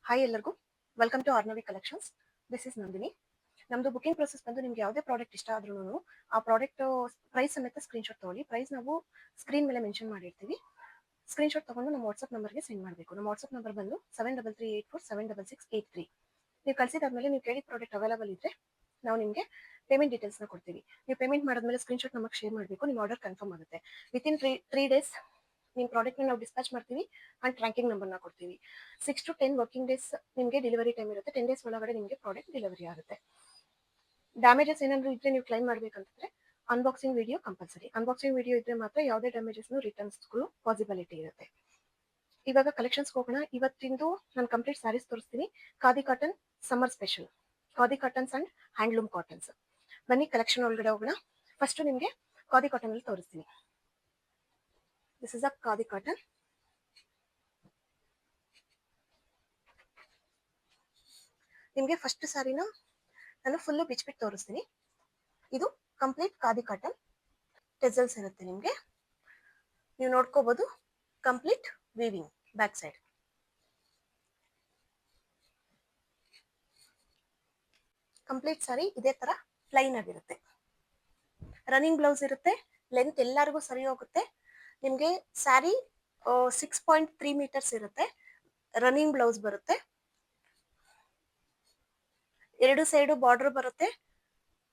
Hi ಎಲ್ಲರಿಗೂ welcome to Aarnavi collections. This is Nandini. ನಮ್ದು booking process ಬಂದು ನಿಮ್ಗೆ ಯಾವುದೇ ಪ್ರಾಡಕ್ಟ್ ಇಷ್ಟ ಆದ್ರೂ ಆ ಪ್ರಾಡಕ್ಟ್ ಪ್ರೈಸ್ ಸಮೇತ ಸ್ಕ್ರೀನ್ಶಾಟ್ ತಗೊಳ್ಳಿ. ಪ್ರೈಸ್ ನಾವು ಸ್ಕ್ರೀನ್ ಮೇಲೆ ಮೆನ್ಷನ್ ಮಾಡಿರ್ತೀವಿ. ಸ್ಕ್ರೀನ್ಶಾಟ್ ತಗೊಂಡು ನಮ್ಮ ವಾಟ್ಸ್ಆಪ್ ನಂಬರ್ಗೆ ಸೆಂಡ್ ಮಾಡಬೇಕು. ನಮ್ಮ ವಾಟ್ಸ್ಆಪ್ ನಂಬರ್ ಬಂದು 7338476683. ನೀವು ಕಳಿಸಿದಾದ್ಮೇಲೆ ನೀವು ಕೇಳಿದ ಪ್ರಾಡಕ್ಟ್ ಅವೈಲೇಬಲ್ ಇದ್ರೆ ನಾವು ನಿಮಗೆ ಪೇಮೆಂಟ್ ಡೀಟೇಲ್ಸ್ನ ಕೊಡ್ತೀವಿ. ನೀವು ಪೇಮೆಂಟ್ ಮಾಡಿದ್ಮೇಲೆ ಸ್ಕ್ರೀನ್ಶಾಟ್ ನಮಗೆ ಶೇರ್ ಮಾಡಬೇಕು. ನಿಮ್ಮ ಆರ್ಡರ್ ಕನ್ಫರ್ಮ್ ಆಗುತ್ತೆ. ವಿತಿನ್ ತ್ರೀ ಡೇಸ್ ನಿಮ್ಮ ಪ್ರಾಡಕ್ಟ್ನ ನಾವು ಡಿಸ್ಪ್ಯಾಚ್ ಮಾಡ್ತೀವಿ ಆ್ಯಂಡ್ ಟ್ರ್ಯಾಕಿಂಗ್ ನಂಬರ್ನ ಕೊಡ್ತೀವಿ. 6 to 10 ವರ್ಕಿಂಗ್ ಡೇಸ್ ನಿಮಗೆ ಡೆಲಿವರಿ ಟೈಮ್ ಇರುತ್ತೆ. 10 ಡೇಸ್ ಒಳಗಡೆ ನಿಮಗೆ ಪ್ರಾಡಕ್ಟ್ ಡೆಲಿವರಿ ಆಗುತ್ತೆ. ಡ್ಯಾಮೇಜಸ್ ಏನಾದರೂ ಇದ್ರೆ ನೀವು ಕ್ಲೈಮ್ ಮಾಡಬೇಕಂತಂದ್ರೆ unboxing video compulsory. Unboxing video ಇದ್ರೆ ಮಾತ್ರ ಯಾವುದೇ ಡ್ಯಾಮೇಜಸ್ನು ರಿಟರ್ನ್ಸ್ಗಳು ಪಾಸಿಬಿಲಿಟಿ ಇರುತ್ತೆ. ಇವಾಗ ಕಲೆಕ್ಷನ್ಸ್ ಹೋಗೋಣ. ಇವತ್ತಿಂದು ನಾನು ಕಂಪ್ಲೀಟ್ ಸ್ಯಾರೀಸ್ ತೋರಿಸ್ತೀನಿ. Khadi cotton summer special, khadi cottons and handloom cottons. ಬನ್ನಿ ಕಲೆಕ್ಷನ್ ಒಳಗಡೆ ಹೋಗೋಣ. ಫಸ್ಟ್ ನಿಮಗೆ ಖಾದಿ ಕಾಟನ್ ಅಲ್ಲಿ ತೋರಿಸ್ತೀನಿ. This is a khadi cotton. ನಿಮಗೆ ಫಸ್ಟ್ ಸ್ಯಾರಿನ ನಾನು ಫುಲ್ಲು ಬಿಚ್ಬಿಟ್ಟು ತೋರಿಸ್ತೀನಿ. ಇದು ಕಂಪ್ಲೀಟ್ ಖಾದಿ ಕಾಟನ್, ಟೆಸಲ್ಸ್ ಇರುತ್ತೆ. ನಿಮಗೆ ನೀವು ನೋಡ್ಕೋಬಹುದು complete weaving back side. Complete sari ಇದೇ ತರ ಪ್ಲೈನ್ ಆಗಿರುತ್ತೆ. ರನ್ನಿಂಗ್ ಬ್ಲೌಸ್ ಇರುತ್ತೆ. ಲೆಂತ್ ಎಲ್ಲರಿಗೂ ಸರಿ ಹೋಗುತ್ತೆ. ನಿಮಗೆ ಸ್ಯಾರಿ 6.3 ಮೀಟರ್ಸ್ ಇರುತ್ತೆ. ರನ್ನಿಂಗ್ ಬ್ಲೌಸ್ ಬರುತ್ತೆ. ಎರಡು ಸೈಡು ಬಾರ್ಡರ್ ಬರುತ್ತೆ.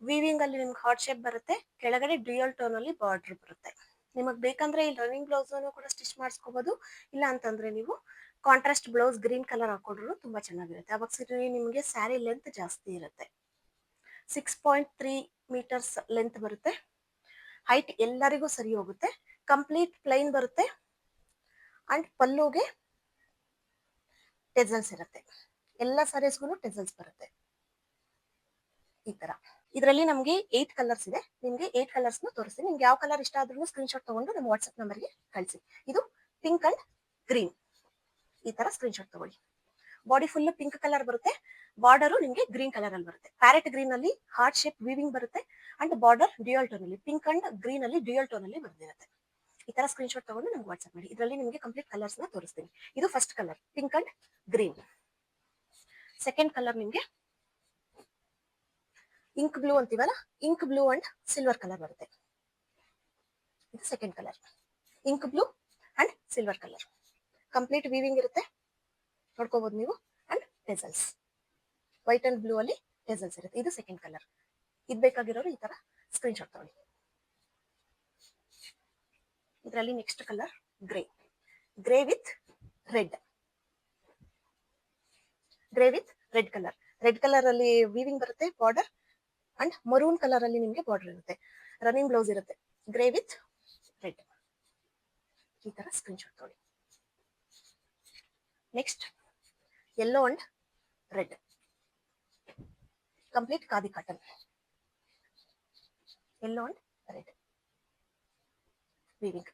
ವೀವಿಂಗ್ ಅಲ್ಲಿ ನಿಮ್ಗೆ ಹಾರ್ಟ್ ಶೇಪ್ ಬರುತ್ತೆ. ಕೆಳಗಡೆ ಡ್ಯೂಯಲ್ ಟೋನ್ ಅಲ್ಲಿ ಬಾರ್ಡರ್ ಬರುತ್ತೆ. ನಿಮಗೆ ಬೇಕಂದ್ರೆ ಇಲ್ಲಿ ರನ್ನಿಂಗ್ ಬ್ಲೌಸ್ ಕೂಡ ಸ್ಟಿಚ್ ಮಾಡಿಸ್ಕೋಬಹುದು. ಇಲ್ಲ ಅಂತಂದ್ರೆ ನೀವು ಕಾಂಟ್ರಾಸ್ಟ್ ಬ್ಲೌಸ್ ಗ್ರೀನ್ ಕಲರ್ ಹಾಕೊಂಡ್ರು ತುಂಬಾ ಚೆನ್ನಾಗಿರುತ್ತೆ. ಅವಾಗ ಸರಿ ನಿಮಗೆ ಸ್ಯಾರಿ ಲೆಂತ್ ಜಾಸ್ತಿ ಇರುತ್ತೆ. 6.3 ಮೀಟರ್ಸ್ ಲೆಂತ್ ಬರುತ್ತೆ. ಹೈಟ್ ಎಲ್ಲರಿಗೂ ಸರಿ ಹೋಗುತ್ತೆ. ಕಂಪ್ಲೀಟ್ ಪ್ಲೈನ್ ಬರುತ್ತೆ ಅಂಡ್ ಪಲ್ಲುಗೆ ಟೆಸಲ್ಸ್ ಇರುತ್ತೆ. ಎಲ್ಲ ಸ್ಯಾರೀಸ್ಗೂ ಟೆಸಲ್ಸ್ ಬರುತ್ತೆ ಈ ತರ. ಇದರಲ್ಲಿ ನಮಗೆ 8 ಕಲರ್ಸ್ ಇದೆ. ನಿಮಗೆ 8 ಕಲರ್ಸ್ ತೋರಿಸ್ತೀನಿ. ನಿಮ್ಗೆ ಯಾವ ಕಲರ್ ಇಷ್ಟ ಆದ್ರೂ ಸ್ಕ್ರೀನ್ಶಾಟ್ ತಗೊಂಡು ನಮ್ಮ ವಾಟ್ಸ್ಆಪ್ ನಂಬರ್ಗೆ ಕಳಿಸಿ. ಇದು ಪಿಂಕ್ ಅಂಡ್ ಗ್ರೀನ್. ಈ ತರ ಸ್ಕ್ರೀನ್ಶಾಟ್ ತಗೊಳ್ಳಿ. ಬಾಡಿ ಫುಲ್ ಪಿಂಕ್ ಕಲರ್ ಬರುತ್ತೆ. ಬಾರ್ಡರ್ ನಿಮಗೆ ಗ್ರೀನ್ ಕಲರ್ ಅಲ್ಲಿ ಬರುತ್ತೆ. ಪ್ಯಾರೆಟ್ ಗ್ರೀನ್ ಅಲ್ಲಿ ಹಾರ್ಟ್ ಶೇಪ್ ವೀವಿಂಗ್ ಬರುತ್ತೆ ಅಂಡ್ ಬಾರ್ಡರ್ ಡ್ಯೂಯಲ್ ಟೋನ್ ಅಲ್ಲಿ, ಪಿಂಕ್ ಅಂಡ್ ಗ್ರೀನ್ ಅಲ್ಲಿ ಡ್ಯೂಯಲ್ ಟೋನ್ ಅಲ್ಲಿ ಬಂದಿರುತ್ತೆ. ಈ ತರ ಸ್ಕ್ರೀನ್ಶಾಟ್ ತಗೊಂಡು ನಮ್ಗೆ ವಾಟ್ಸ್ಆಪ್ ಮಾಡಿ. ಇದರಲ್ಲಿ ನಿಮಗೆ ಕಂಪ್ಲೀಟ್ ಕಲರ್ಸ್ ನ ತೋರಿಸ್ತೀನಿ. ಇದು first colour pink and green. Second colour ನಿಮಗೆ ಇಂಕ್ ಬ್ಲೂ ಅಂತೀವಲ್ಲ, ink blue and silver colour ಬರುತ್ತೆ. ಇದು second colour ink blue and silver colour. Complete weaving ಇರುತ್ತೆ, ನೋಡ್ಕೋಬಹುದು ನೀವು. And tassels white and blue ಅಲ್ಲಿ ಟೆಸಲ್ಸ್ ಇರುತ್ತೆ. ಇದು ಸೆಕೆಂಡ್ ಕಲರ್. ಇದು ಬೇಕಾಗಿರೋರು ಈ ತರ ಸ್ಕ್ರೀನ್ಶಾಟ್ ತಗೊಳ್ಳಿ. ಇದರಲ್ಲಿ next colour grey, grey with red. Grey with red colour. Red colour ಅಲ್ಲಿ ವೀವಿಂಗ್ ಬರುತ್ತೆ ಬಾರ್ಡರ್ ಅಂಡ್ ಮರೂನ್ ಕಲರ್ ಅಲ್ಲಿ ನಿಮಗೆ ಬಾರ್ಡರ್ ಇರುತ್ತೆ. ರನ್ನಿಂಗ್ ಬ್ಲೌಸ್ ಇರುತ್ತೆ. Grey with red. ಈ ತರ ಸ್ಕ್ರೀನ್ಶಾಟ್ ತಗೊಳ್ಳಿ. Next yellow and red. Complete khadi cotton. Yellow and red weaving.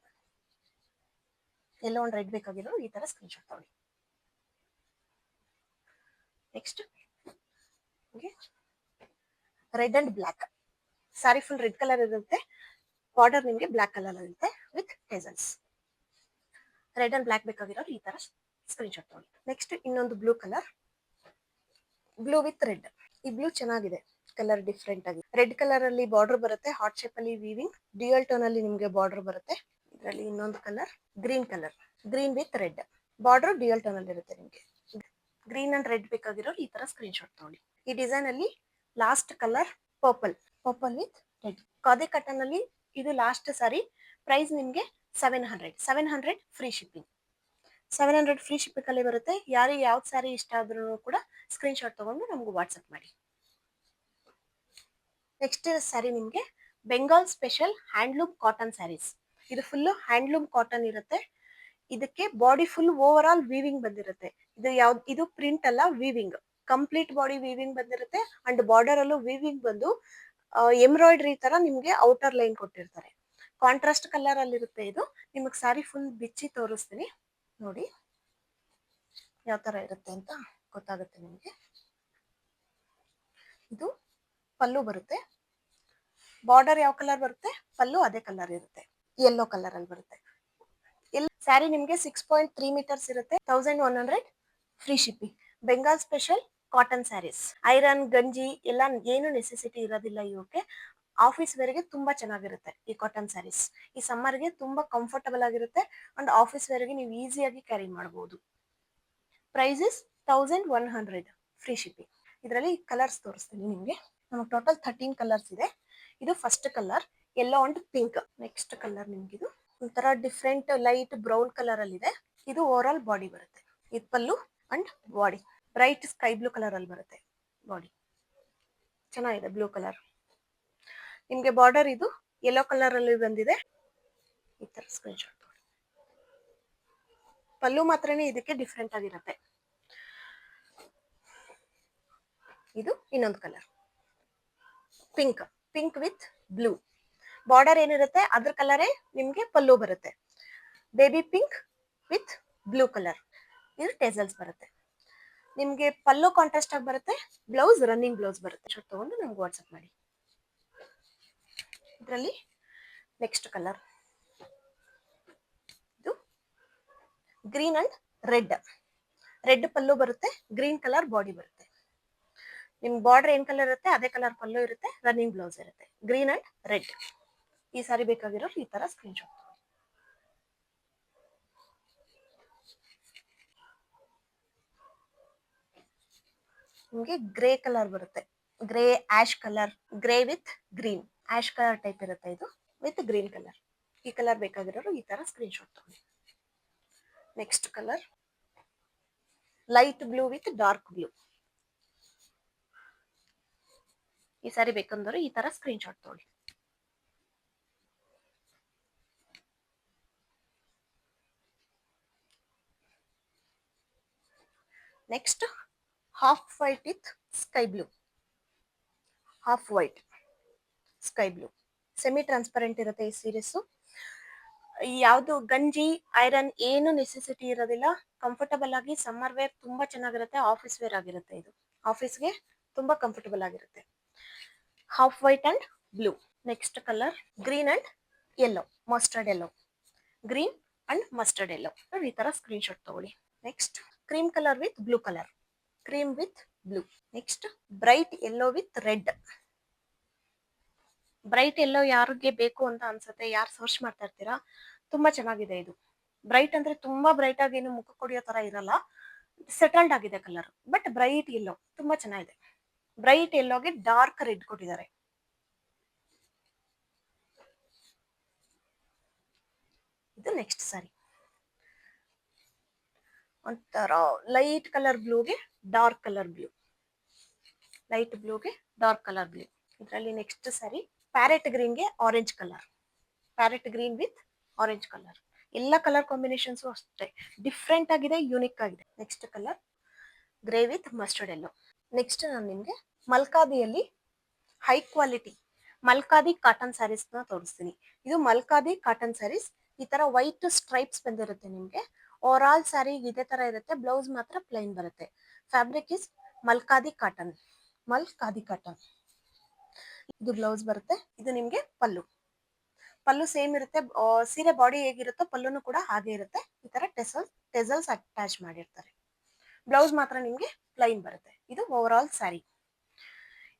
Yellow and red ಬೇಕಾಗಿರೋ ಈ ತರ ಸ್ಕ್ರೀನ್ಶಾಟ್ ತಗೊಳ್ಳಿ. Next red and black. Sari full red colour ಇರುತ್ತೆ. ಬಾರ್ಡರ್ ನಿಮಗೆ ಬ್ಲಾಕ್ ಕಲರ್ ಇರುತ್ತೆ with tassels. Red and black ಬೇಕಾಗಿರೋರು ಈ ತರ ಸ್ಕ್ರೀನ್ಶಾಟ್ ತಗೊಳ್ಳಿ. ನೆಕ್ಸ್ಟ್ ಇನ್ನೊಂದು blue colour, blue with red. ಈ ಬ್ಲೂ ಚೆನ್ನಾಗಿದೆ, ಕಲರ್ ಡಿಫ್ರೆಂಟ್ ಆಗಿ. ರೆಡ್ ಕಲರ್ ಅಲ್ಲಿ ಬಾರ್ಡರ್ ಬರುತ್ತೆ, ಹಾರ್ಟ್ ಶೇಪ್ ಅಲ್ಲಿ ವೀವಿಂಗ್, ಡ್ಯೂಯಲ್ ಟೋನ್ ಅಲ್ಲಿ ನಿಮಗೆ ಬಾರ್ಡರ್ ಬರುತ್ತೆ. ಇದರಲ್ಲಿ ಇನ್ನೊಂದು colour green colour, green with red. Border dual tone ಅಲ್ಲಿ ಇರುತ್ತೆ. ನಿಮಗೆ ಗ್ರೀನ್ ಅಂಡ್ ರೆಡ್ ಬೇಕಾಗಿರೋರು ಈ ತರ ಸ್ಕ್ರೀನ್ಶಾಟ್ ತಗೊಳ್ಳಿ. ಈ ಡಿಸೈನ್ ಅಲ್ಲಿ last colour purple, purple with red. Khadi cotton ಅಲ್ಲಿ ಇದು ಲಾಸ್ಟ್ ಸಾರಿ. ಪ್ರೈಸ್ ನಿಮಗೆ 700 ಫ್ರೀ ಶಿಪ್ಪಿಂಗ್. 700 ಫ್ರೀ ಶಿಪ್ಪಿಂಗ್ ಅಲ್ಲಿ ಬರುತ್ತೆ. ಯಾರಿಗೆ ಯಾವ್ದು ಸ್ಯಾರಿ ಇಷ್ಟ ಆದ್ರೂ ಕೂಡ ಸ್ಕ್ರೀನ್ಶಾಟ್ ತಗೊಂಡು ನಮ್ಗೆ ವಾಟ್ಸ್ಆಪ್ ಮಾಡಿ. ನೆಕ್ಸ್ಟ್ ಸ್ಯಾರಿ ನಿಮಗೆ Bengal special handloom cotton sarees. ಇದು ಫುಲ್ ಹ್ಯಾಂಡ್ಲೂಮ್ ಕಾಟನ್ ಇರುತ್ತೆ. ಇದಕ್ಕೆ body full over all weaving ಬಂದಿರುತ್ತೆ. ಇದು ಪ್ರಿಂಟ್ ಅಲ್ಲ, ವೀವಿಂಗ್. ಕಂಪ್ಲೀಟ್ ಬಾಡಿ ವೀವಿಂಗ್ ಬಂದಿರುತ್ತೆ ಅಂಡ್ ಬಾರ್ಡರ್ ಅಲ್ಲೂ ವೀವಿಂಗ್ ಬಂದು ಎಂಬ್ರಾಯ್ಡ್ರಿ ತರ ನಿಮ್ಗೆ ಔಟರ್ ಲೈನ್ ಕೊಟ್ಟಿರ್ತಾರೆ. ಕಾಂಟ್ರಾಸ್ಟ್ ಕಲರ್ ಅಲ್ಲಿ ಇರುತ್ತೆ. ಇದು ನಿಮಗೆ ಸಾರಿ ಫುಲ್ ಬಿಚ್ಚಿ ತೋರಿಸ್ತೀನಿ ನೋಡಿ ಯಾವ ತರ ಇರುತ್ತೆ ಅಂತ ಗೊತ್ತಾಗುತ್ತೆ ನಿಮಗೆ. ಇದು ಪಲ್ಲು ಬರುತ್ತೆ. ಬಾರ್ಡರ್ ಯಾವ ಕಲರ್ ಬರುತ್ತೆ, ಪಲ್ಲು ಅದೇ ಕಲರ್ ಇರುತ್ತೆ. ಯೆಲ್ಲೋ ಕಲರ್ ಅಲ್ಲಿ ಬರುತ್ತೆ. ಸ್ಯಾರಿ ನಿಮಗೆ 6.3 ಮೀಟರ್ಸ್ ಇರುತ್ತೆ. 1100 free shipping. Bengal special cotton sarees. Iron ಗಂಜಿ ಎಲ್ಲ ಏನು ನೆಸೆಸಿಟಿ ಇರೋದಿಲ್ಲ ಇವಕ್ಕೆ. ಆಫೀಸ್ ವೇರ್ಗೆ ತುಂಬಾ ಚೆನ್ನಾಗಿರುತ್ತೆ ಈ ಕಾಟನ್ ಸ್ಯಾರೀಸ್. ಈ ಸಮ್ಮರ್ಗೆ ತುಂಬಾ ಕಂಫರ್ಟಬಲ್ ಆಗಿರುತ್ತೆ ಅಂಡ್ ಆಫೀಸ್ ವೇರ್ಗೆ ನೀವು ಈಸಿಯಾಗಿ ಕ್ಯಾರಿ ಮಾಡಬಹುದು. Price is 1100 free shipping. ಇದರಲ್ಲಿ ಕಲರ್ಸ್ ತೋರಿಸ್ತೀನಿ ನಿಮಗೆ. ನಮಗೆ ಟೋಟಲ್ 13 ಕಲರ್ಸ್ ಇದೆ. ಇದು first colour yellow and pink. Next colour ನಿಮ್ಗೆ ಇದು ಒಂಥರ ಡಿಫ್ರೆಂಟ್ ಲೈಟ್ ಬ್ರೌನ್ ಕಲರ್ ಅಲ್ಲಿ ಇದೆ. ಇದು ಓವರ್ ಆಲ್ ಬಾಡಿ ಬರುತ್ತೆ. ಇದು pallu and body bright sky blue colour ಅಲ್ಲಿ ಬರುತ್ತೆ. ಬಾಡಿ ಚೆನ್ನಾಗಿದೆ ಬ್ಲೂ ಕಲರ್. ನಿಮ್ಗೆ ಬಾರ್ಡರ್ ಇದು ಯೆಲ್ಲೋ ಕಲರ್ ಅಲ್ಲಿ ಬಂದಿದೆ. ಈ ತರ ಸ್ಕ್ರೀನ್ ಶಾಟ್. ಪಲ್ಲು ಮಾತ್ರನೇ ಇದಕ್ಕೆ ಡಿಫ್ರೆಂಟ್ ಆಗಿರುತ್ತೆ. ಇದು ಇನ್ನೊಂದು colour pink. Pink with blue. Border ಏನಿರುತ್ತೆ ಅದ್ರ ಕಲರೇ ನಿಮ್ಗೆ ಪಲ್ಲು ಬರುತ್ತೆ. Baby pink with blue colour. ಇದು ಟೆಸಲ್ಸ್ ಬರುತ್ತೆ. ನಿಮ್ಗೆ ಪಲ್ಲು ಕಾಂಟ್ರಾಸ್ಟ್ ಆಗಿ ಬರುತ್ತೆ. ಬ್ಲೌಸ್ ರನ್ನಿಂಗ್ ಬ್ಲೌಸ್ ಬರುತ್ತೆ. ಶಾರ್ಟ್ ತಗೊಂಡು ನಮ್ಗೆ ವಾಟ್ಸ್ಆಪ್ ಮಾಡಿ. ಇದರಲ್ಲಿ ನೆಕ್ಸ್ಟ್ ಕಲರ್ ಇದು ಗ್ರೀನ್ ಅಂಡ್ ರೆಡ್. ರೆಡ್ ಪಲ್ಲು ಬರುತ್ತೆ, ಗ್ರೀನ್ ಕಲರ್ ಬಾಡಿ ಬರುತ್ತೆ. ನಿಮ್ ಬಾರ್ಡರ್ ಏನ್ ಕಲರ್ ಇರುತ್ತೆ ಅದೇ ಕಲರ್ ಪಲ್ಲು ಇರುತ್ತೆ, ರನ್ನಿಂಗ್ ಬ್ಲೌಸ್ ಇರುತ್ತೆ. Green and red. ಈ ಸಾರಿ ಬೇಕಾಗಿರೋ ಈ ತರ ಸ್ಕ್ರೀನ್ ಶಾಟ್. ನಿಮ್ಗೆ ಗ್ರೇ ಕಲರ್ ಬರುತ್ತೆ. Grey ash colour, grey with green. Ash colour type ಇರುತ್ತೆ ಇದು ವಿತ್ ಗ್ರೀನ್ ಕಲರ್. ಈ ಕಲರ್ ಬೇಕಾಗಿರೋರು ಈ ತರ ಸ್ಕ್ರೀನ್ ಶಾಟ್ ತಗೊಳ್ಳಿ. Next colour light blue with dark blue. ಈ ಸಾರಿ ಬೇಕಂದ್ರೆ ಈ ತರ ಸ್ಕ್ರೀನ್ ಶಾಟ್ ತಗೊಳ್ಳಿ. Next half white with sky blue. Half white sky blue. Semi transparent ಇರುತ್ತೆ ಈ ಸೀರೀಸ್. ಯಾವುದು ಗಂಜಿ ಐರನ್ ಏನು ನೆಸೆಸಿಟಿ ಇರೋದಿಲ್ಲ. ಕಂಫರ್ಟಬಲ್ ಆಗಿ ಸಮ್ಮರ್ ವೇರ್ ತುಂಬಾ ಚೆನ್ನಾಗಿರುತ್ತೆ. ಆಫೀಸ್ ವೇರ್ ಆಗಿರುತ್ತೆ. ಇದು ಆಫೀಸ್ಗೆ ತುಂಬಾ ಕಂಫರ್ಟಬಲ್ ಆಗಿರುತ್ತೆ. Half white and blue. Next colour green and yellow, mustard yellow. Green and mustard yellow. ಈ ತರ ಸ್ಕ್ರೀನ್ ಶಾಟ್ ತಗೊಳ್ಳಿ. Next cream colour with blue colour. Cream with blue. Next bright yellow with red. Bright yellow ಯಾರಿಗೆ ಬೇಕು ಅಂತ ಅನ್ಸುತ್ತೆ, ಯಾರು search ಮಾಡ್ತಾ ಇರ್ತೀರಾ, ತುಂಬಾ ಚೆನ್ನಾಗಿದೆ ಇದು. ಬ್ರೈಟ್ ಅಂದ್ರೆ ತುಂಬಾ ಬ್ರೈಟ್ ಆಗಿ ಏನು ಮುಖ ಕೊಡಿಯೋ ತರ ಇರಲ್ಲ. ಸೆಟಲ್ಡ್ ಆಗಿದೆ ಕಲರ್. ಬಟ್ ಬ್ರೈಟ್ ಯೆಲ್ಲೋ ತುಂಬಾ ಚೆನ್ನಾಗಿದೆ. ಬ್ರೈಟ್ ಯೆಲ್ಲೋಗೆ ಡಾರ್ಕ್ ರೆಡ್ ಕೊಟ್ಟಿದ್ದಾರೆ. ಇದು ನೆಕ್ಸ್ಟ್ ಸಾರಿ. ಒಂಥರ ಲೈಟ್ ಕಲರ್ ಬ್ಲೂಗೆ ಡಾರ್ಕ್ ಕಲರ್ ಬ್ಲೂ. ಲೈಟ್ ಬ್ಲೂಗೆ ಡಾರ್ಕ್ ಕಲರ್ ಬ್ಲೂ. ಇದರಲ್ಲಿ ನೆಕ್ಸ್ಟ್ ಸಾರಿ ಪ್ಯಾರೆಟ್ ಗ್ರೀನ್ಗೆ orange colour. Parrot green with orange colour. ಎಲ್ಲ ಕಲರ್ ಕಾಂಬಿನೇಷನ್ಸ್ ಅಷ್ಟೇ ಡಿಫ್ರೆಂಟ್ ಆಗಿದೆ, ಯೂನಿಕ್ ಆಗಿದೆ. Next colour grey with mustard yellow. Next ನಾನು ನಿಮ್ಗೆ ಮಲ್ಕಾದಿಯಲ್ಲಿ high quality Malkadi cotton saris ನ ತೋರಿಸ್ತೀನಿ. ಇದು ಮಲ್ಕಾದಿ ಕಾಟನ್ ಸ್ಯಾರೀಸ್. ಈ ತರ ವೈಟ್ ಸ್ಟ್ರೈಪ್ಸ್ ಬಂದಿರುತ್ತೆ ನಿಮ್ಗೆ. ಓವರ್ ಆಲ್ ಸ್ಯಾರಿ ಇದೇ ತರ ಇರುತ್ತೆ. ಬ್ಲೌಸ್ ಮಾತ್ರ ಪ್ಲೈನ್ ಬರುತ್ತೆ. Fabric is Malkadi cotton. Malkadi cotton. ಇದು ಬ್ಲೌಸ್ ಬರುತ್ತೆ. ಇದು ನಿಮ್ಗೆ ಪಲ್ಲು. ಪಲ್ಲು ಸೇಮ್ ಇರುತ್ತೆ. ಸೀರೆ ಬಾಡಿ ಹೇಗಿರುತ್ತೋ ಪಲ್ಲುನು ಕೂಡ ಹಾಗೆ ಇರುತ್ತೆ. ಈ ತರ ಟೆಸಲ್ಸ್ ಅಟ್ಯಾಚ್ ಮಾಡಿರ್ತಾರೆ. ಬ್ಲೌಸ್ ಮಾತ್ರ ನಿಮ್ಗೆ ಪ್ಲೈನ್ ಬರುತ್ತೆ. ಇದು ಓವರ್ ಆಲ್ ಸ್ಯಾರಿ.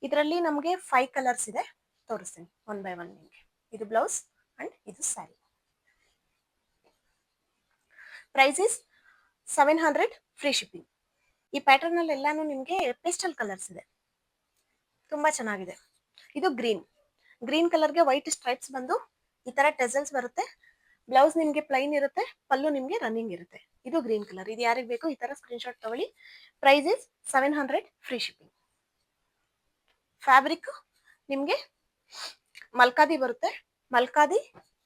ಇದರಲ್ಲಿ ನಮಗೆ 5 ಕಲರ್ಸ್ ಇದೆ. ತೋರಿಸ್ತೀನಿ ಒನ್ ಬೈ ಒನ್ ನಿಮ್ಗೆ. ಇದು ಬ್ಲೌಸ್ ಅಂಡ್ ಇದು sari. Price is 700 free shipping. ಈ ಪ್ಯಾಟರ್ನ್ ಅಲ್ಲಿ ಎಲ್ಲಾನು ನಿಮ್ಗೆ ಪೇಸ್ಟಲ್ ಕಲರ್ಸ್ ಇದೆ. ತುಂಬಾ ಚೆನ್ನಾಗಿದೆ. ಇದು ಗ್ರೀನ್. ಗ್ರೀನ್ ಕಲರ್ಗೆ ವೈಟ್ ಸ್ಟ್ರೈಪ್ಸ್ ಬಂದು ಈ ತರ ಟೆಸಲ್ಸ್ ಬರುತ್ತೆ. ಬ್ಲೌಸ್ ನಿಮ್ಗೆ ಪ್ಲೈನ್ ಇರುತ್ತೆ. ಪಲ್ಲು ನಿಮ್ಗೆ ರನ್ನಿಂಗ್ ಇರುತ್ತೆ. ಇದು ಗ್ರೀನ್ ಕಲರ್. ಇದು ಯಾರಿಗೆ ಬೇಕು ಈ ತರ ಸ್ಕ್ರೀನ್ ಶಾಟ್ ತಗೊಳ್ಳಿ. Price is 700 free shipping. Fabric ನಿಮ್ಗೆ ಮಲ್ಕಾದಿ ಬರುತ್ತೆ. ಮಲ್ಕಾದಿ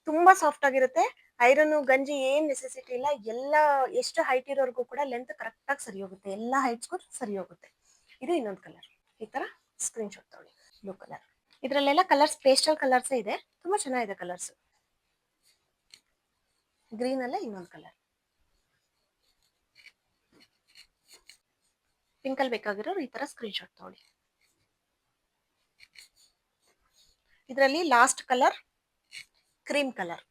ತುಂಬಾ ಸಾಫ್ಟ್ ಆಗಿರುತ್ತೆ. ಐರನ್ ಗಂಜಿ ಏನ್ ನೆಸೆಸಿಟಿ ಇಲ್ಲ. ಎಲ್ಲ ಎಷ್ಟು ಹೈಟ್ ಇರೋರ್ಗೂ ಕೂಡ ಲೆಂತ್ ಕರೆಕ್ಟ್ ಆಗಿ ಸರಿ ಹೋಗುತ್ತೆ. ಎಲ್ಲ ಹೈಟ್ಸ್ಗೂ ಸರಿ ಹೋಗುತ್ತೆ. ಇದು ಇನ್ನೊಂದು ಕಲರ್. ಈ ತರ ಸ್ಕ್ರೀನ್ ಶಾಟ್ ತಗೊಳ್ಳಿ. Blue colour. ಇದ್ರಲ್ಲೆಲ್ಲ ಕಲರ್ಸ್ ಪೇಸ್ಟಲ್ ಕಲರ್ಸ್ ಇದೆ. ತುಂಬಾ ಚೆನ್ನಾಗಿದೆ ಕಲರ್ಸ್. ಗ್ರೀನ್ ಅಲ್ಲೇ ಇನ್ನೊಂದು ಕಲರ್. ಪಿಂಕ್ ಅಲ್ಲಿ ಬೇಕಾಗಿರೋ ಈ ತರ ಸ್ಕ್ರೀನ್ ಶಾಟ್ ತಗೊಳ್ಳಿ. ಇದರಲ್ಲಿ last colour cream colour.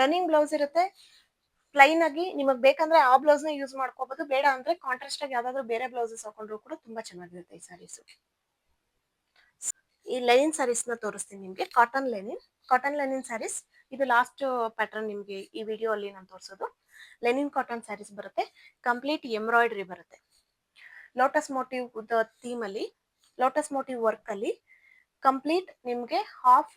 Running blouse ಇರುತ್ತೆ. ಪ್ಲೈನ್ ಆಗಿ ನಿಮಗೆ ಬೇಕಂದ್ರೆ ಆ ಬ್ಲೌಸ್ ನ ಯೂಸ್ ಮಾಡ್ಕೋಬಹುದು, ಬೇಡ ಅಂದ್ರೆ ಕಾಂಟ್ರಾಸ್ಟ್ ಆಗಿ ಯಾವ್ದಾದ್ರು ಬೇರೆ ಬ್ಲೌಸಸ್ ಹಾಕೊಂಡ್ರು ಕೂಡ ತುಂಬಾ ಚೆನ್ನಾಗಿರುತ್ತೆ ಈ ಸ್ಯಾರೀಸ್. ಈ ಲೆನಿನ್ ಸ್ಯಾರೀಸ್ ನ ತೋರಿಸ್ತೀನಿ ನಿಮ್ಗೆ. Cotton linen sarees. ಇದು ಲಾಸ್ಟ್ ಪ್ಯಾಟರ್ನ್ ನಿಮ್ಗೆ ಈ ವಿಡಿಯೋ ಅಲ್ಲಿ ನಾನು ತೋರಿಸೋದು. ಲೆನಿನ್ ಕಾಟನ್ ಸ್ಯಾರೀಸ್ ಬರುತ್ತೆ, ಕಂಪ್ಲೀಟ್ ಎಂಬ್ರಾಯ್ಡ್ರಿ ಬರುತ್ತೆ. ಲೋಟಸ್ ಮೋಟಿವ್ ಥೀಮ್ ಅಲ್ಲಿ, ಲೋಟಸ್ ಮೋಟಿವ್ ವರ್ಕ್ ಅಲ್ಲಿ ಕಂಪ್ಲೀಟ್ ನಿಮ್ಗೆ ಹಾಫ್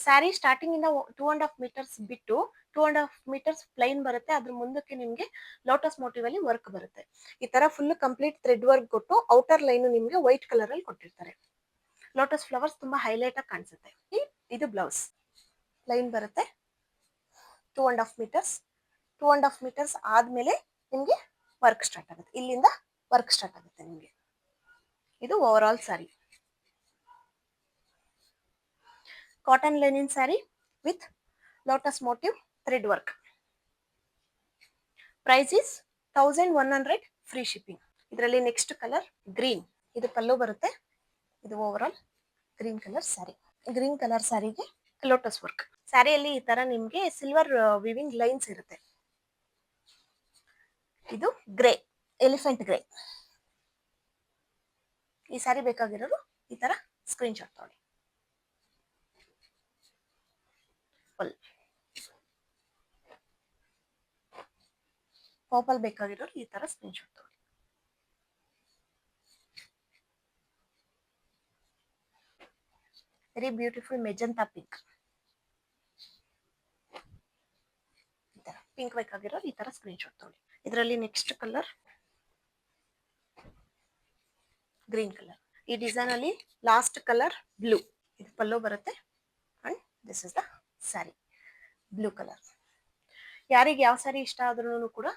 ಸ್ಯಾರಿ ಸ್ಟಾರ್ಟಿಂಗ್ ಇಂದ 2.5 ಮೀಟರ್ಸ್ ಬಿಟ್ಟು 2.5 ಮೀಟರ್ಸ್ ಪ್ಲೈನ್ ಬರುತ್ತೆ. ಅದ್ರ ಮುಂದಕ್ಕೆ ನಿಮ್ಗೆ ಲೋಟಸ್ ಮೋಟಿವ್ ಅಲ್ಲಿ ವರ್ಕ್ ಬರುತ್ತೆ. ಈ ತರ ಫುಲ್ ಕಂಪ್ಲೀಟ್ ಥ್ರೆಡ್ ವರ್ಕ್ ಕೊಟ್ಟು ಔಟರ್ ಲೈನ್ ನಿಮ್ಗೆ ವೈಟ್ ಕಲರ್ ಅಲ್ಲಿ ಕೊಟ್ಟಿರ್ತಾರೆ. ಲೋಟಸ್ ಫ್ಲವರ್ಸ್ ತುಂಬಾ ಹೈಲೈಟ್ ಆಗಿ ಕಾಣಿಸುತ್ತೆ. ಇದು ಬ್ಲೌಸ್ ಲೈನ್ ಬರುತ್ತೆ 2.5 ಮೀಟರ್ಸ್. 2.5 ಮೀಟರ್ಸ್ ಆದ್ಮೇಲೆ ನಿಮ್ಗೆ ವರ್ಕ್ ಸ್ಟಾರ್ಟ್ ಆಗುತ್ತೆ. ಇಲ್ಲಿಂದ ವರ್ಕ್ ಸ್ಟಾರ್ಟ್ ಆಗುತ್ತೆ ನಿಮ್ಗೆ. ಇದು over all sari. Cotton linen sari with lotus motif thread work. Price is 1100 free shipping. ಇದರಲ್ಲಿ ನೆಕ್ಸ್ಟ್ ಕಲರ್ ಗ್ರೀನ್. ಇದು ಪಲ್ಲು ಬರುತ್ತೆ. ಇದು over all green colour sari. Green colour ಸ್ಯಾರಿಗೆ ಲೋಟಸ್ ವರ್ಕ್. ಸ್ಯಾರಿಯಲ್ಲಿ ಈ ತರ ನಿಮ್ಗೆ ಸಿಲ್ವರ್ ವಿವಿಂಗ್ ಲೈನ್ಸ್ ಇರುತ್ತೆ. ಇದು ಗ್ರೇ, ಎಲಿಫೆಂಟ್ ಗ್ರೇ. ಈ ಸ್ಯಾರಿ ಬೇಕಾಗಿರೋರು ಈ ತರ ಸ್ಕ್ರೀನ್ ಶಾಟ್ ತಗೊಳ್ಳಿ. ಪರ್ಪಲ್ ಬೇಕಾಗಿರೋರು ಈ ತರ ಸ್ಕ್ರೀನ್ ಶಾಟ್ ತಗೊಳ್ಳಿ. Very beautiful magenta pink. ಈ ತರ ಪಿಂಕ್ ಬೇಕಾಗಿರೋರು ಈ ತರ ಸ್ಕ್ರೀನ್ ಶಾಟ್ ತಗೊಳ್ಳಿ. ಇದರಲ್ಲಿ ನೆಕ್ಸ್ಟ್ ಕಲರ್ ಗ್ರೀನ್ ಕಲರ್. ಈ ಡಿಸೈನ್ ಅಲ್ಲಿ ಲಾಸ್ಟ್ ಕಲರ್ ಬ್ಲೂ. ಇದು ಪಲ್ಲು ಬರುತ್ತೆ and this is the sari blue colour. ಯಾರಿಗೆ ಯಾವ ಸ್ಯಾರಿ ಇಷ್ಟ ಆದ್ರೂ ಕೂಡ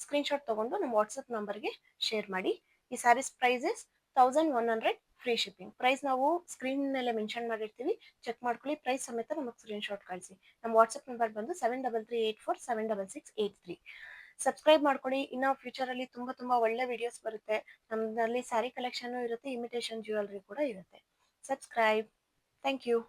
ಸ್ಕ್ರೀನ್ ಶಾಟ್ ತಗೊಂಡು ನಮ್ಮ ವಾಟ್ಸ್ಆಪ್ ನಂಬರ್ಗೆ ಶೇರ್ ಮಾಡಿ. ಈ sarees price is 1100 free shipping. Price ನಾವು ಸ್ಕ್ರೀನ್ ಮೇಲೆ ಮೆನ್ಷನ್ ಮಾಡಿರ್ತೀವಿ, ಚೆಕ್ ಮಾಡ್ಕೊಳ್ಳಿ. ಪ್ರೈಸ್ ಸಮೇತ ನಮಗೆ ಸ್ಕ್ರೀನ್ ಶಾಟ್ ಕಳಿಸಿ. ನಮ್ಮ ವಾಟ್ಸ್ಆಪ್ ನಂಬರ್ ಬಂದು 7338476683. ಸಬ್ಸ್ಕ್ರೈಬ್ ಮಾಡ್ಕೊಳ್ಳಿ. ಇನ್ನು ಫ್ಯೂಚರ್ ಅಲ್ಲಿ ತುಂಬಾ ಒಳ್ಳೆ ವಿಡಿಯೋಸ್ ಬರುತ್ತೆ. ನಮ್ಮಲ್ಲಿ ಸ್ಯಾರಿ ಕಲೆಕ್ಷನ್ ಇರುತ್ತೆ, ಇಮಿಟೇಷನ್ ಜ್ಯುವೆಲ್ರಿ ಕೂಡ ಇರುತ್ತೆ. ಸಬ್ಸ್ಕ್ರೈಬ್. Thank you.